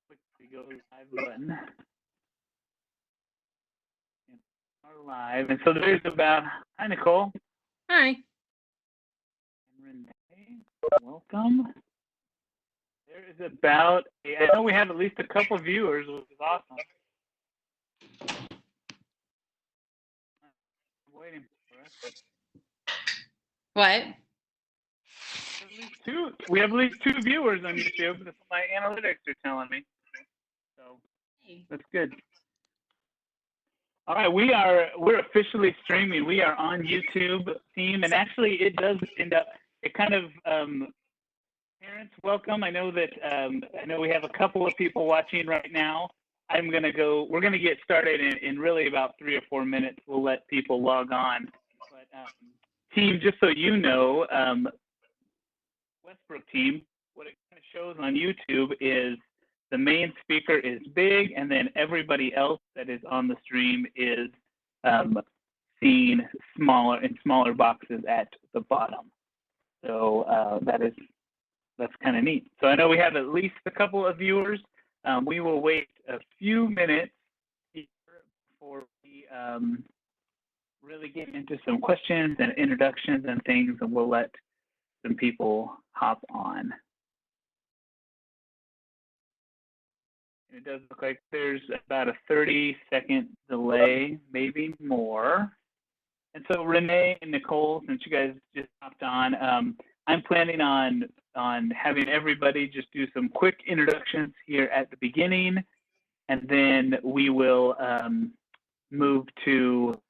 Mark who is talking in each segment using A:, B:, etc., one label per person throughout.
A: quickly go live button. Are live, and so there's about. Hi, Nicole.
B: Hi.
A: And Renee, welcome. There is about. I know we have at least a couple viewers, which is awesome. I'm waiting for us.
B: What?
A: We have at least two viewers on YouTube. That's what my analytics are telling me. So that's good. All right, we're officially streaming. We are on YouTube, team, and actually it does end up. It kind of parents welcome. I know that I know we have a couple of people watching right now. We're gonna get started in really about 3 or 4 minutes. We'll let people log on. But team, just so you know, Westbrook team, what it kind of shows on YouTube is the main speaker is big, and then everybody else that is on the stream is seen smaller boxes at the bottom. So that's kind of neat. So I know we have at least a couple of viewers. We will wait a few minutes before we really get into some questions and introductions and things, and we'll let some people hop on. And it does look like there's about a 30-second delay, maybe more. And so Renee and Nicole, since you guys just hopped on, I'm planning on having everybody just do some quick introductions here at the beginning, and then we will move to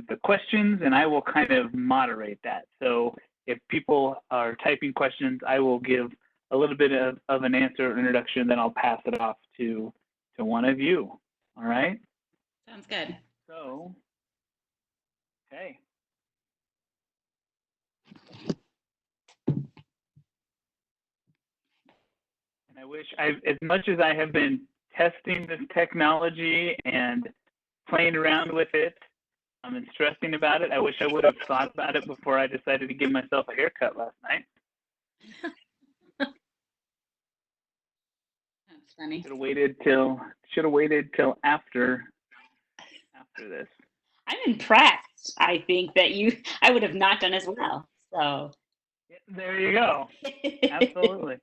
A: the questions, and I will kind of moderate that. So if people are typing questions, I will give a little bit of an answer or introduction, then I'll pass it off to one of you. All right?
B: Sounds good.
A: So, okay. And I wish, as much as I have been testing this technology and playing around with it, and stressing about it, I wish I would have thought about it before I decided to give myself a haircut last night.
B: That's funny.
A: Should have waited till after this.
B: I'm impressed. I think that I would have not done as well. So
A: there you go. Absolutely.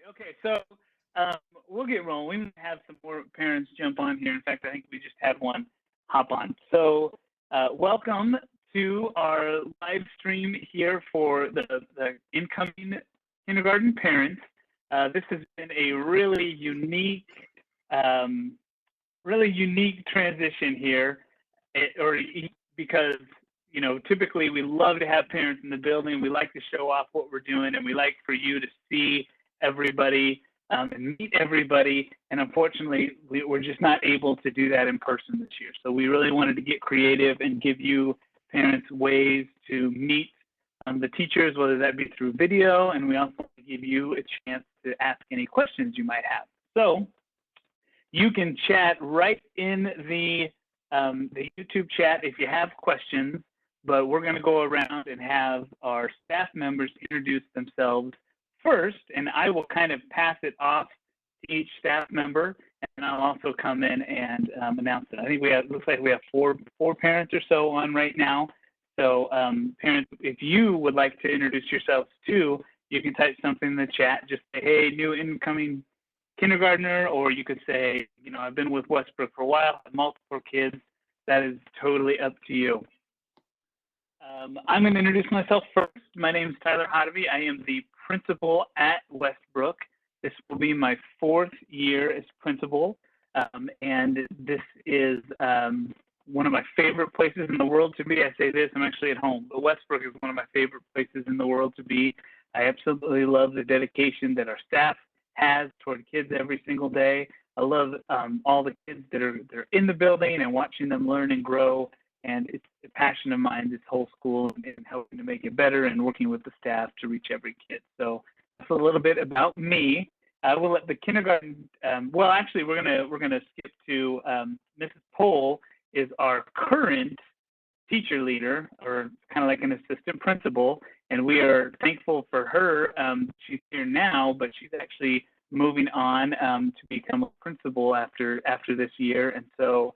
A: Okay, so we'll get rolling. We might have some more parents jump on here. In fact, I think we just had one hop on. So welcome to our live stream here for the incoming kindergarten parents. This has been a really unique transition here, because typically we love to have parents in the building. We like to show off what we're doing, and we like for you to see everybody and meet everybody. And unfortunately, we're just not able to do that in person this year. So we really wanted to get creative and give you parents ways to meet the teachers, whether that be through video, and we also give you a chance to ask any questions you might have. So you can chat right in the YouTube chat if you have questions, but we're going to go around and have our staff members introduce themselves first, and I will kind of pass it off to each staff member, and I'll also come in and announce it. I think looks like we have four parents or so on right now. So parents, if you would like to introduce yourselves too, you can type something in the chat. Just say, hey, new incoming kindergartner, or you could say, I've been with Westbrook for a while, have multiple kids. That is totally up to you. I'm going to introduce myself first. My name is Tyler Hodeby. I am the principal at Westbrook. This will be my 4th year as principal, and this is one of my favorite places in the world to be. I say this, I'm actually at home, but Westbrook is one of my favorite places in the world to be. I absolutely love the dedication that our staff has toward kids every single day. I love all the kids that are in the building and watching them learn and grow. And it's a passion of mine, this whole school, and helping to make it better and working with the staff to reach every kid. So that's a little bit about me. I will let the kindergarten. Well, actually, we're gonna skip to Mrs. Pohl is our current teacher leader, or kind of like an assistant principal, and we are thankful for her. She's here now, but she's actually moving on to become a principal after this year, and so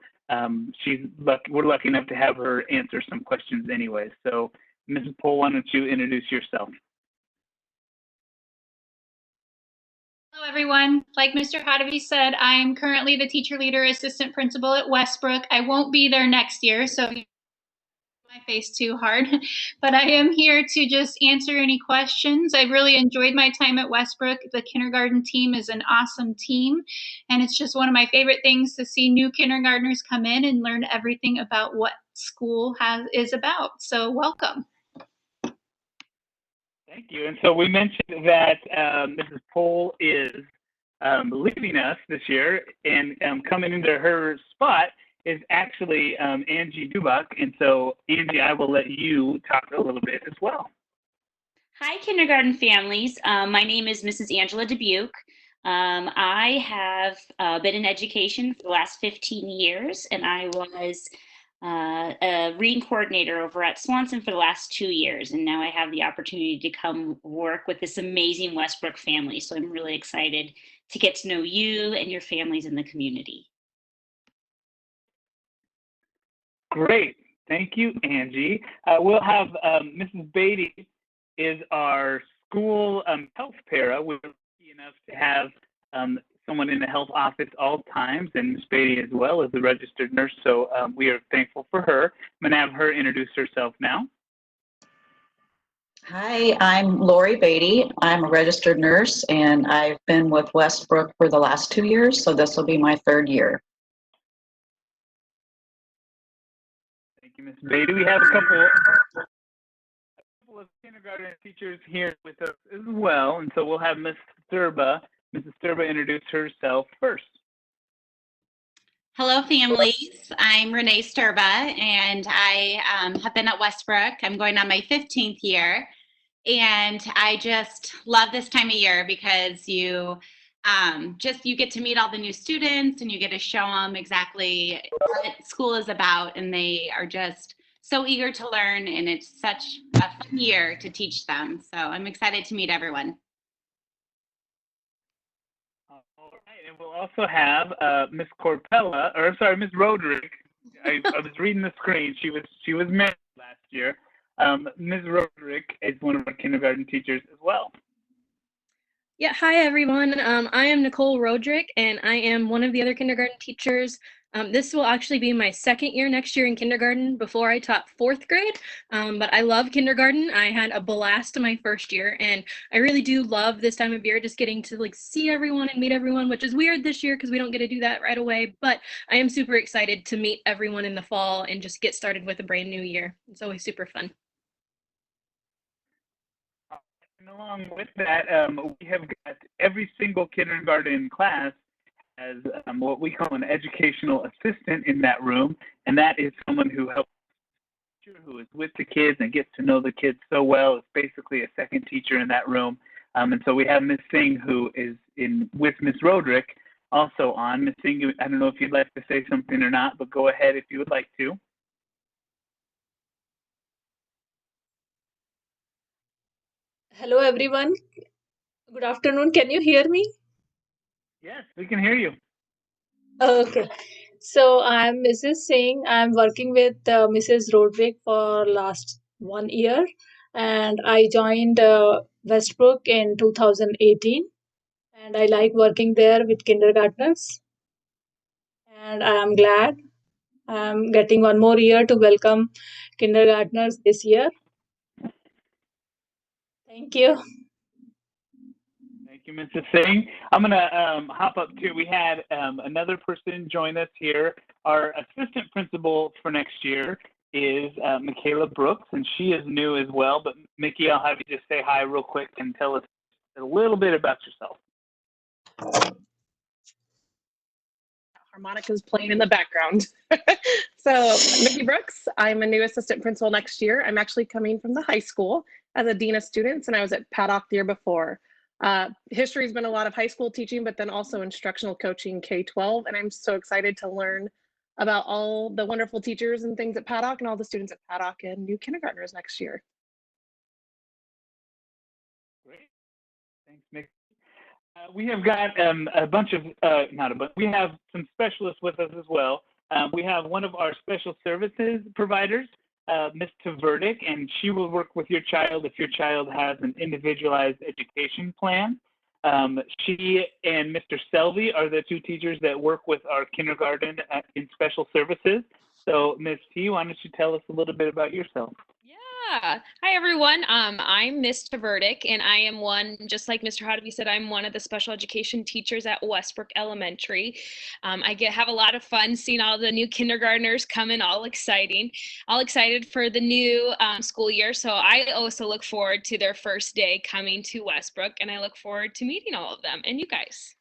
A: we're lucky enough to have her answer some questions anyway. So, Mrs. Pohl, why don't you introduce yourself?
C: Hello, everyone. Like Mr. Hadavy said, I'm currently the teacher leader assistant principal at Westbrook. I won't be there next year, so my face too hard, but I am here to just answer any questions. I really enjoyed my time at Westbrook. The kindergarten team is an awesome team, and it's just one of my favorite things to see new kindergartners come in and learn everything about what school is about. So welcome.
A: Thank you. And so we mentioned that Mrs. Pohl is leaving us this year, and coming into her spot is actually Angie Dubach. And so, Angie, I will let you talk a little bit as well.
B: Hi, kindergarten families. My name is Mrs. Angela Dubuque. I have been in education for the last 15 years, and I was a reading coordinator over at Swanson for the last 2 years. And now I have the opportunity to come work with this amazing Westbrook family. So I'm really excited to get to know you and your families in the community.
A: Great. Thank you, Angie. We'll have Mrs. Beatty is our school health para. We're lucky enough to have someone in the health office all times, and Ms. Beatty as well as a registered nurse, so we are thankful for her. I'm going to have her introduce herself now.
D: Hi, I'm Lori Beatty. I'm a registered nurse, and I've been with Westbrook for the last 2 years, so this will be my 3rd year.
A: Thank you, Ms. Beatty. We have a couple of kindergarten teachers here with us as well, and so we'll have Mrs. Sturba introduce herself first.
E: Hello, families. I'm Renee Sturba, and I have been at Westbrook. I'm going on my 15th year, and I just love this time of year because you get to meet all the new students, and you get to show them exactly what school is about, and they are just so eager to learn, and it's such a fun year to teach them. So I'm excited to meet everyone.
A: All right, and we'll also have Miss Miss Roderick. I was reading the screen. She was married last year. Ms. Roderick is one of our kindergarten teachers as well.
F: Yeah, hi everyone. I am Nicole Roderick, and I am one of the other kindergarten teachers. This will actually be my 2nd year next year in kindergarten. Before I taught 4th grade, but I love kindergarten. I had a blast in my 1st year, and I really do love this time of year, just getting to see everyone and meet everyone, which is weird this year because we don't get to do that right away. But I am super excited to meet everyone in the fall and just get started with a brand new year. It's always super fun.
A: And along with that, we have got every single kindergarten class as what we call an educational assistant in that room, and that is someone who helps, who is with the kids and gets to know the kids so well. It's basically a second teacher in that room. And so we have Miss Singh, who is with Miss Roderick, also on. Miss Singh, I don't know if you'd like to say something or not, but go ahead if you would like to.
G: Hello, everyone. Good afternoon. Can you hear me?
A: Yes, we can hear you.
G: Okay. So I'm Mrs. Singh. I'm working with Mrs. Roderick for last 1 year, and I joined Westbrook in 2018, and I like working there with kindergartners. And I am glad I'm getting 1 more year to welcome kindergartners this year. Thank you.
A: Thank you, Mrs. Singh. I'm going to hop up to, we had another person join us here. Our assistant principal for next year is Michaela Brooks, and she is new as well. But Mickey, I'll have you just say hi real quick and tell us a little bit about yourself.
H: Harmonica's playing in the background. So, Mickey Brooks, I'm a new assistant principal next year. I'm actually coming from the high school as a dean of students, and I was at Paddock the year before. History has been a lot of high school teaching, but then also instructional coaching K-12, and I'm so excited to learn about all the wonderful teachers and things at Paddock and all the students at Paddock and new kindergartners next year.
A: Thanks, Nick. We have got a bunch of, not a bunch, we have some specialists with us as well. We have one of our special services providers, Ms. Tverdick, and she will work with your child if your child has an individualized education plan. She and Mr. Selvey are the two teachers that work with our kindergarten in special services. So, Ms. T, why don't you tell us a little bit about yourself?
I: Yeah. Hi, everyone. I'm Miss Tverdick, and I am one, just like Mr. Hodeby said, I'm one of the special education teachers at Westbrook Elementary. I have a lot of fun seeing all the new kindergartners coming, all excited for the new school year. So I also look forward to their first day coming to Westbrook, and I look forward to meeting all of them and you guys.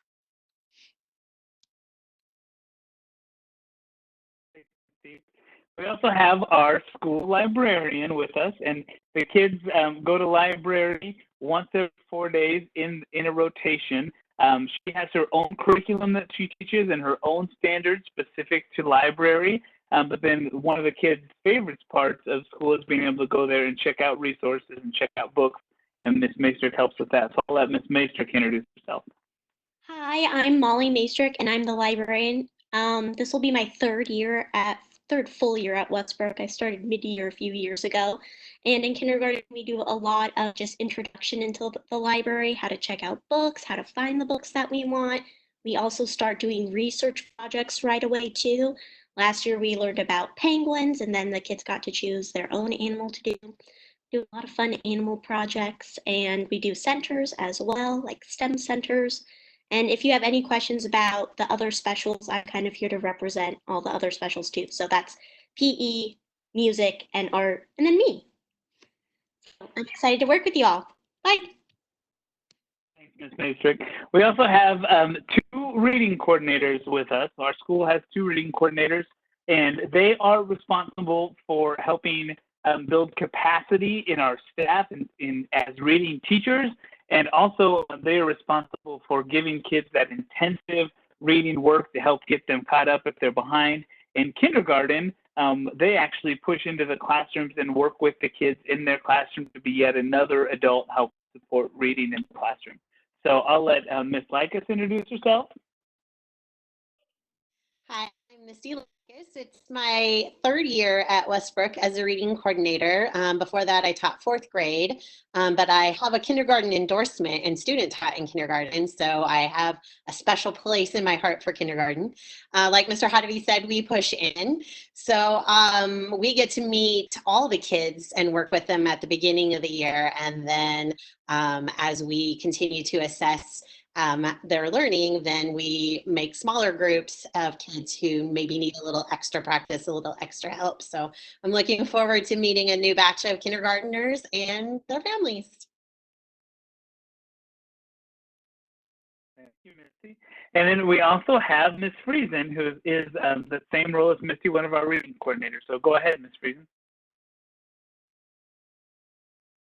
A: We also have our school librarian with us, and the kids go to library once every 4 days in a rotation. She has her own curriculum that she teaches and her own standards specific to library. But then one of the kids' favorite parts of school is being able to go there and check out resources and check out books, and Ms. Maestrick helps with that. So I'll let Ms. Maestrick introduce herself.
J: Hi, I'm Molly Maestrick, and I'm the librarian. This will be my third full year at Westbrook. I started mid-year a few years ago. And in kindergarten, we do a lot of just introduction into the library, how to check out books, how to find the books that we want. We also start doing research projects right away too. Last year, we learned about penguins, and then the kids got to choose their own animal to do. Do a lot of fun animal projects, and we do centers as well, like STEM centers. And if you have any questions about the other specials, I'm kind of here to represent all the other specials too. So that's PE, music, and art, and then me. So I'm excited to work with you all. Bye.
A: Thanks, Ms. Maestrick. We also have two reading coordinators with us. Our school has two reading coordinators, and they are responsible for helping build capacity in our staff as reading teachers. And also, they are responsible for giving kids that intensive reading work to help get them caught up if they're behind. In kindergarten, they actually push into the classrooms and work with the kids in their classroom to be yet another adult help support reading in the classroom. So I'll let Ms. Likas introduce herself.
K: Hi, I'm Misty Lucas. It's my third year at Westbrook as a reading coordinator. Before that, I taught fourth grade, but I have a kindergarten endorsement and student taught in kindergarten, so I have a special place in my heart for kindergarten. Like Mr. Hodeby said, we push in, so we get to meet all the kids and work with them at the beginning of the year, and then as we continue to assess their learning, then we make smaller groups of kids who maybe need a little extra practice, a little extra help. So I'm looking forward to meeting a new batch of kindergartners and their families.
A: Thank you, Misty. And then we also have Ms. Friesen, who is the same role as Misty, one of our reading coordinators. So go ahead, Ms. Friesen.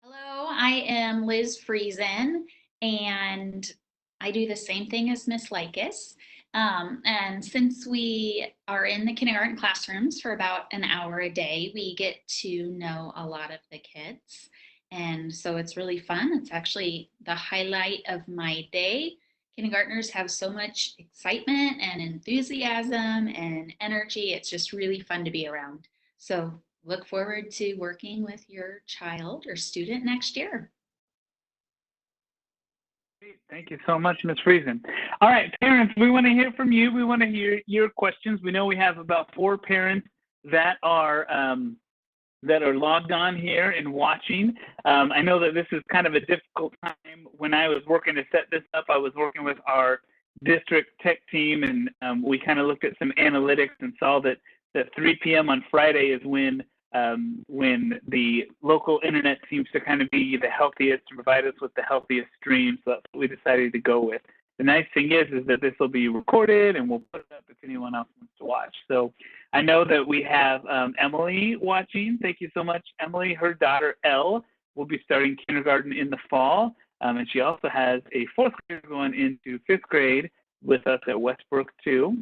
L: Hello, I am Liz Friesen, and I do the same thing as Miss Likas. And since we are in the kindergarten classrooms for about an hour a day, we get to know a lot of the kids. And so it's really fun. It's actually the highlight of my day. Kindergartners have so much excitement and enthusiasm and energy. It's just really fun to be around. So look forward to working with your child or student next year.
A: Thank you so much, Ms. Friesen. All right, parents, we want to hear from you. We want to hear your questions. We know we have about 4 parents that are logged on here and watching. I know that this is kind of a difficult time. When I was working to set this up, I was working with our district tech team, and we kind of looked at some analytics and saw that 3 p.m. on Friday is when the local internet seems to kind of be the healthiest and provide us with the healthiest stream. So that's what we decided to go with. The nice thing is that this will be recorded and we'll put it up if anyone else wants to watch. So I know that we have Emily watching. Thank you so much, Emily. Her daughter, Elle, will be starting kindergarten in the fall. And she also has a 4th grader going into 5th grade with us at Westbrook too.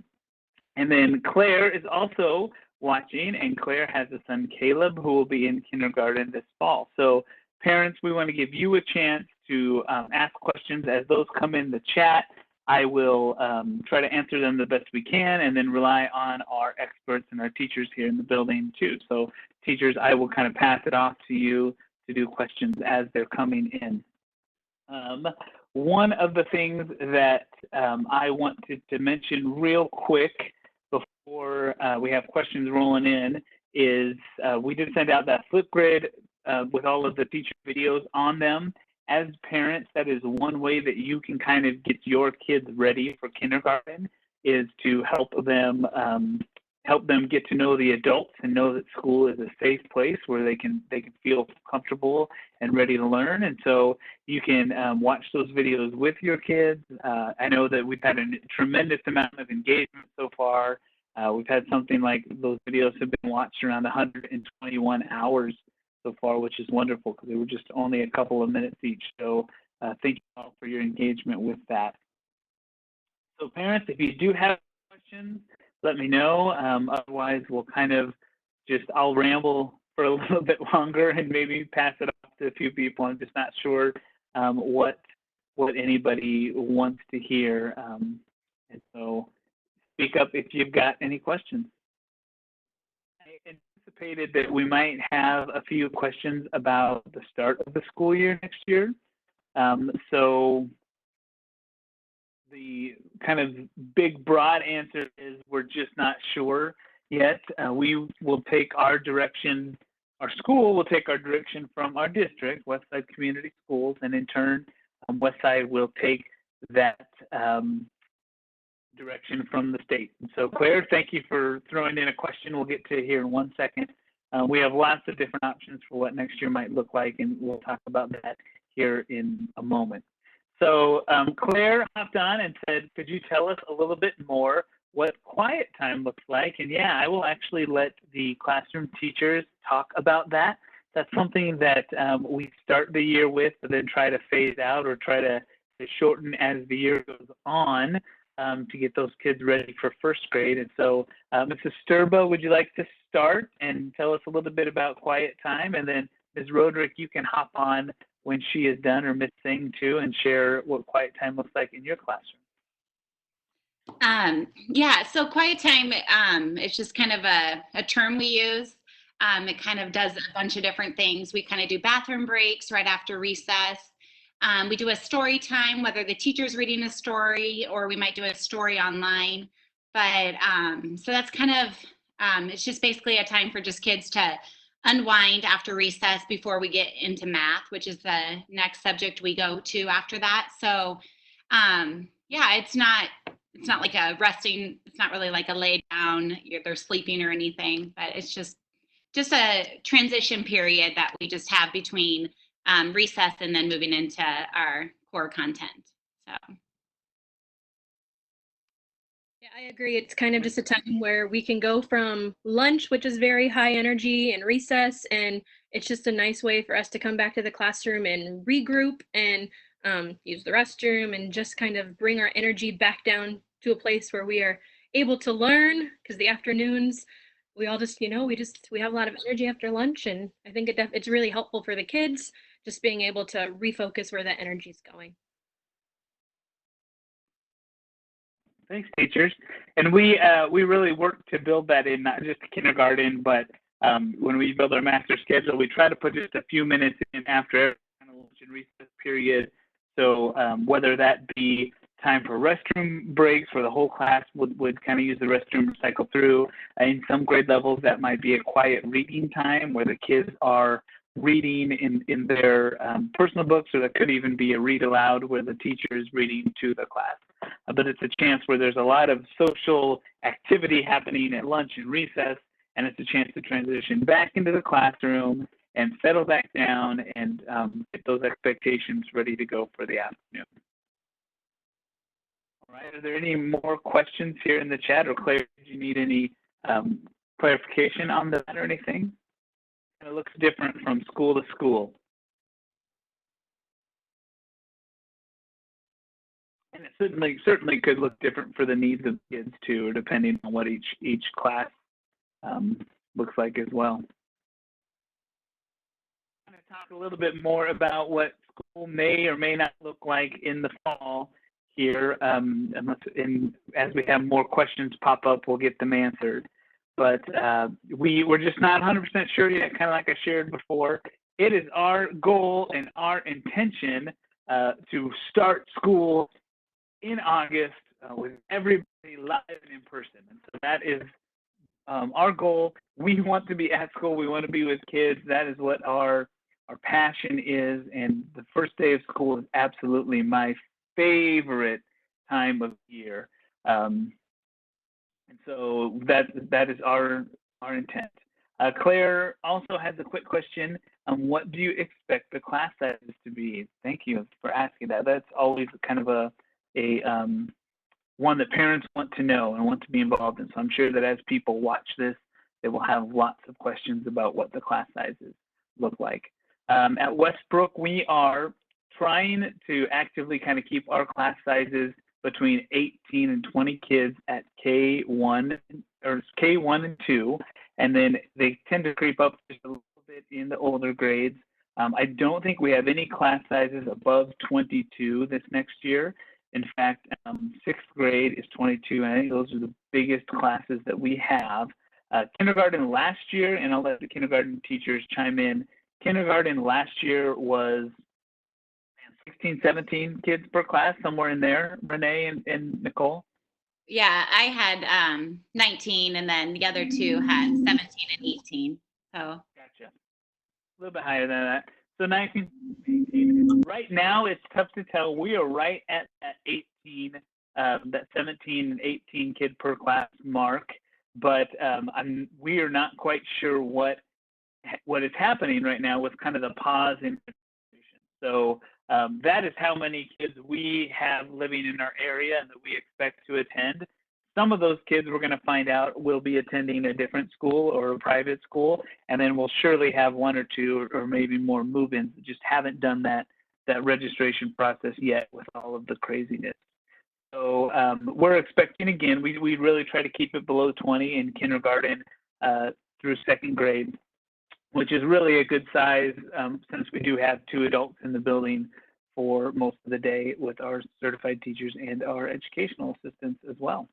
A: And then Claire is also watching, and Claire has a son, Caleb, who will be in kindergarten this fall. So parents, we want to give you a chance to ask questions. As those come in the chat, I will try to answer them the best we can, and then rely on our experts and our teachers here in the building too. So teachers, I will kind of pass it off to you to do questions as they're coming in. One of the things that I wanted to mention real quick before we have questions rolling in is we did send out that Flipgrid with all of the teacher videos on them. As parents, that is one way that you can kind of get your kids ready for kindergarten, is to help them get to know the adults and know that school is a safe place where they can feel comfortable and ready to learn. And so you can watch those videos with your kids. I know that we've had a tremendous amount of engagement so far. We've had something like those videos have been watched around 121 hours so far, which is wonderful because they were just only a couple of minutes each. So thank you all for your engagement with that. So parents, if you do have questions, let me know. Otherwise, we'll kind of I'll ramble for a little bit longer and maybe pass it off to a few people. I'm just not sure what anybody wants to hear. And so speak up if you've got any questions. I anticipated that we might have a few questions about the start of the school year next year. So the kind of big broad answer is we're just not sure yet. We will take our direction, our school will take our direction from our district, Westside Community Schools, and in turn, Westside will take that direction from the state. And so Claire, thank you for throwing in a question we'll get to here in 1 second. We have lots of different options for what next year might look like, and we'll talk about that here in a moment. So Claire hopped on and said, could you tell us a little bit more what quiet time looks like? And yeah, I will actually let the classroom teachers talk about that. That's something that we start the year with, but then try to phase out or try to shorten as the year goes on to get those kids ready for first grade. And so Mrs. Sturba, would you like to start and tell us a little bit about quiet time? And then Ms. Roderick, you can hop on when she is done, or Miss Singh too, and share what quiet time looks like in your classroom.
E: Yeah, so quiet time, it's just kind of a term we use. It kind of does a bunch of different things. We kind of do bathroom breaks right after recess. We do a story time, whether the teacher's reading a story or we might do a story online. But so that's kind of, it's just basically a time for just kids to unwind after recess before we get into math, which is the next subject we go to after that. So yeah, it's not like a resting, it's not really like a lay down, they're sleeping or anything, but it's just a transition period that we just have between recess and then moving into our core content. So.
F: Yeah, I agree. It's kind of just a time where we can go from lunch, which is very high energy, and recess, and it's just a nice way for us to come back to the classroom and regroup and use the restroom and just kind of bring our energy back down to a place where we are able to learn, because the afternoons, we all just, we have a lot of energy after lunch, and I think it's really helpful for the kids, just being able to refocus where that energy is going.
A: Thanks, teachers. And we really work to build that in, not just kindergarten, but when we build our master schedule, we try to put just a few minutes in after every kind of lunch and recess period. So whether that be time for restroom breaks, where the whole class would kind of use the restroom to cycle through. In some grade levels, that might be a quiet reading time where the kids are reading in their personal books, or that could even be a read aloud where the teacher is reading to the class. But it's a chance where there's a lot of social activity happening at lunch and recess, and it's a chance to transition back into the classroom and settle back down and get those expectations ready to go for the afternoon. All right, are there any more questions here in the chat? Or Claire, did you need any clarification on that or anything? It looks different from school to school. And it certainly could look different for the needs of kids too, or depending on what each class looks like as well. I'm going to talk a little bit more about what school may or may not look like in the fall here, as we have more questions pop up, we'll get them answered. But we're just not 100% sure yet, kind of like I shared before. It is our goal and our intention to start school in August with everybody live and in person. And so that is our goal. We want to be at school. We want to be with kids. That is what our passion is. And the first day of school is absolutely my favorite time of year. And so that is our intent. Claire also has a quick question. What do you expect the class sizes to be? Thank you for asking that. That's always kind of a one that parents want to know and want to be involved in. So I'm sure that as people watch this, they will have lots of questions about what the class sizes look like. At Westbrook, we are trying to actively kind of keep our class sizes between 18 and 20 kids at K1 and 2, and then they tend to creep up just a little bit in the older grades. I don't think we have any class sizes above 22 this next year. In fact, 6th grade is 22, and I think those are the biggest classes that we have. Kindergarten last year, and I'll let the kindergarten teachers chime in, kindergarten last year was 16, 17 kids per class, somewhere in there, Renee and Nicole?
E: Yeah, I had 19, and then the other two had 17 and 18. So
A: gotcha. A little bit higher than that. So 19, 18. Right now, it's tough to tell. We are right at that 18, that 17 and 18 kid per class mark, but we are not quite sure what is happening right now with kind of the pause in education. So that is how many kids we have living in our area and that we expect to attend. Some of those kids we're going to find out will be attending a different school or a private school, and then we'll surely have one or two or maybe more move-ins that just haven't done that registration process yet with all of the craziness. So we're expecting, again, we really try to keep it below 20 in kindergarten through 2nd grade, which is really a good size since we do have 2 adults in the building for most of the day with our certified teachers and our educational assistants as well.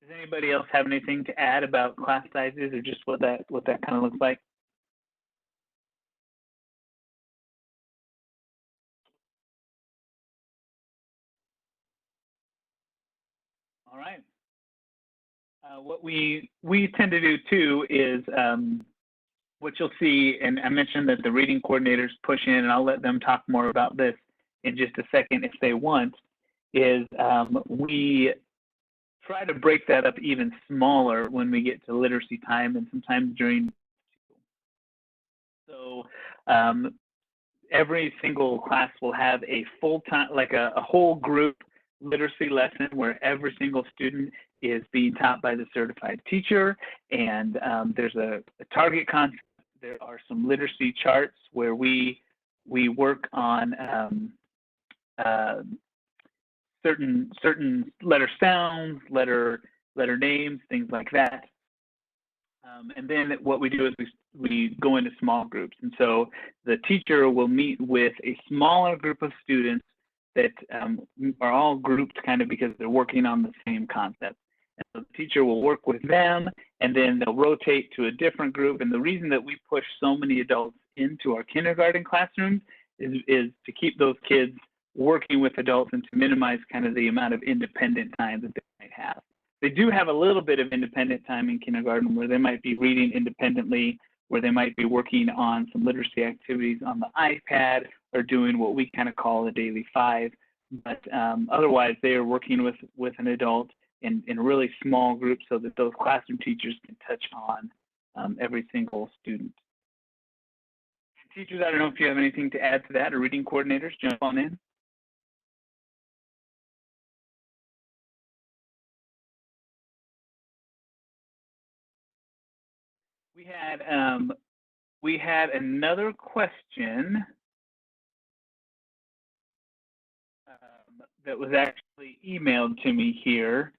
A: Does anybody else have anything to add about class sizes or just what that kind of looks like? All right. What we tend to do too is what you'll see, and I mentioned that the reading coordinators push in, and I'll let them talk more about this in just a second if they want, is we try to break that up even smaller when we get to literacy time and sometimes during. So every single class will have a full-time, like a whole group literacy lesson where every single student is being taught by the certified teacher, and there's a target concept. There are some literacy charts where we work on certain letter sounds, letter names, things like that. And then what we do is we go into small groups. And so the teacher will meet with a smaller group of students that are all grouped kind of because they're working on the same concept. And so the teacher will work with them, and then they'll rotate to a different group. And the reason that we push so many adults into our kindergarten classrooms is to keep those kids working with adults and to minimize kind of the amount of independent time that they might have. They do have a little bit of independent time in kindergarten where they might be reading independently, where they might be working on some literacy activities on the iPad or doing what we kind of call the daily 5. But otherwise, they are working with an adult in really small groups so that those classroom teachers can touch on every single student. Teachers, I don't know if you have anything to add to that, or reading coordinators, jump on in. We had another question that was actually emailed to me here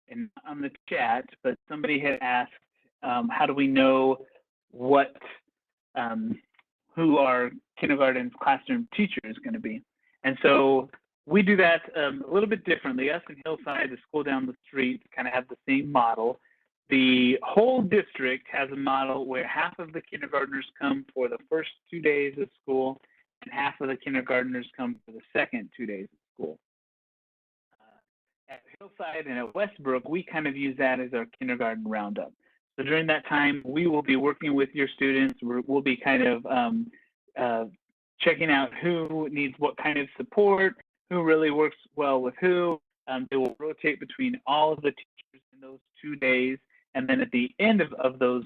A: and on the chat, but somebody had asked, how do we know what who our kindergarten classroom teacher is going to be. And so we do that a little bit differently. Us and Hillside, the school down the street, kind of have the same model. The whole district has a model where half of the kindergartners come for the first 2 days of school and half of the kindergartners come for the second 2 days of school. At Hillside and at Westbrook, we kind of use that as our kindergarten roundup. So during that time, we will be working with your students. We'll be kind of checking out who needs what kind of support, who really works well with who. They will rotate between all of the teachers in those 2 days. And then at the end of those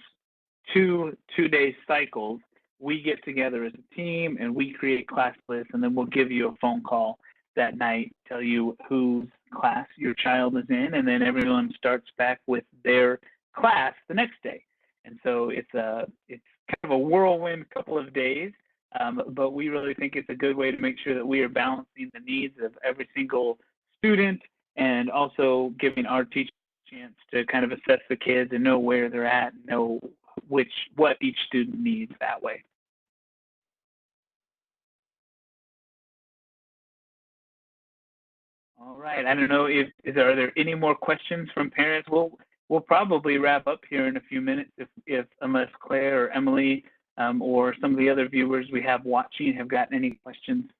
A: two-day cycles, we get together as a team and we create class lists, and then we'll give you a phone call that night, tell you whose class your child is in, and then everyone starts back with their class the next day. And so it's kind of a whirlwind couple of days, but we really think it's a good way to make sure that we are balancing the needs of every single student and also giving our teachers a chance to kind of assess the kids and know where they're at, and know what each student needs that way. All right, I don't know are there any more questions from parents? We'll probably wrap up here in a few minutes unless Claire or Emily or some of the other viewers we have watching have gotten any questions.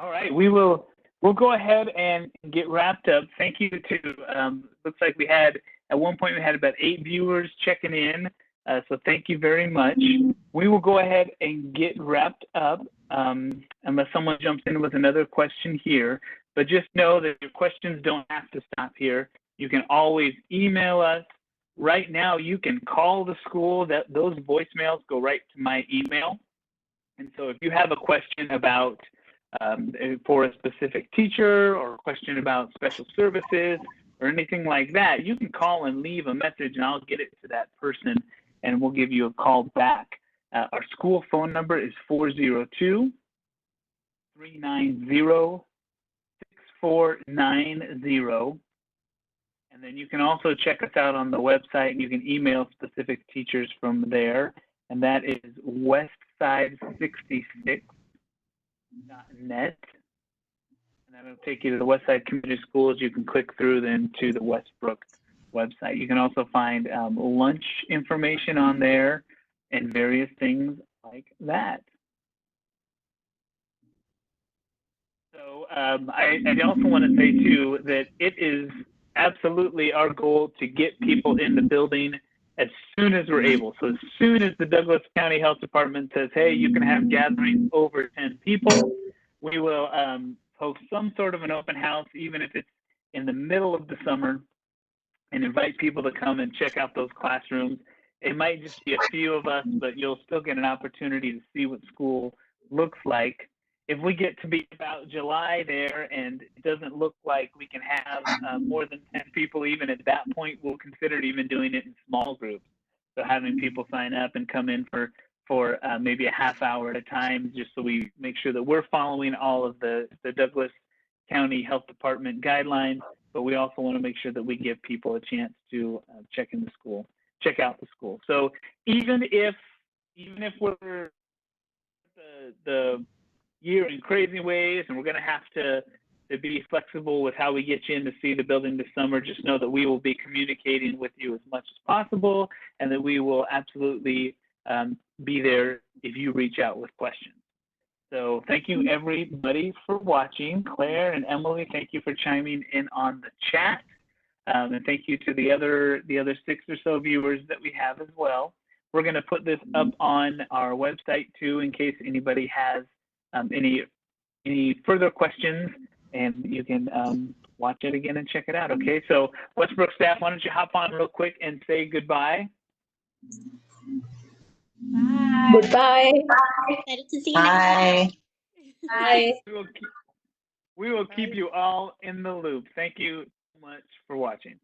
A: All right, we'll go ahead and get wrapped up. Thank you to, looks like at one point we had about 8 viewers checking in. So thank you very much. We will go ahead and get wrapped up unless someone jumps in with another question here. But just know that your questions don't have to stop here. You can always email us. Right now, you can call the school. Those voicemails go right to my email. And so if you have a question about for a specific teacher or a question about special services or anything like that, you can call and leave a message and I'll get it to that person and we'll give you a call back. Our school phone number is 402-390-6490. And then you can also check us out on the website and you can email specific teachers from there. And that is westside66.net. And that'll take you to the Westside Community Schools. You can click through then to the Westbrook website. You can also find lunch information on there and various things like that. So I also want to say too that it is absolutely our goal to get people in the building as soon as we're able. So as soon as the Douglas County Health Department says, hey, you can have gatherings over 10 people, we will host some sort of an open house, even if it's in the middle of the summer, and invite people to come and check out those classrooms. It might just be a few of us, but you'll still get an opportunity to see what school looks like. If we get to be about July there and it doesn't look like we can have more than 10 people, even at that point, we'll consider even doing it in small groups. So having people sign up and come in for maybe a half hour at a time, just so we make sure that we're following all of the Douglas County Health Department guidelines, but we also want to make sure that we give people a chance to check out the school. So even if we're the year in crazy ways and we're going to have to be flexible with how we get you in to see the building this summer, just know that we will be communicating with you as much as possible and that we will absolutely be there if you reach out with questions. So thank you everybody for watching. Claire and Emily, thank you for chiming in on the chat. And thank you to the other 6 or so viewers that we have as well. We're going to put this up on our website too, in case anybody has any further questions, and you can watch it again and check it out. Okay, so Westbrook staff, why don't you hop on real quick and say goodbye?
J: Bye.
G: Goodbye.
J: Excited to see you next
D: Bye.
G: Bye.
A: We will keep you all in the loop. Thank you so much for watching.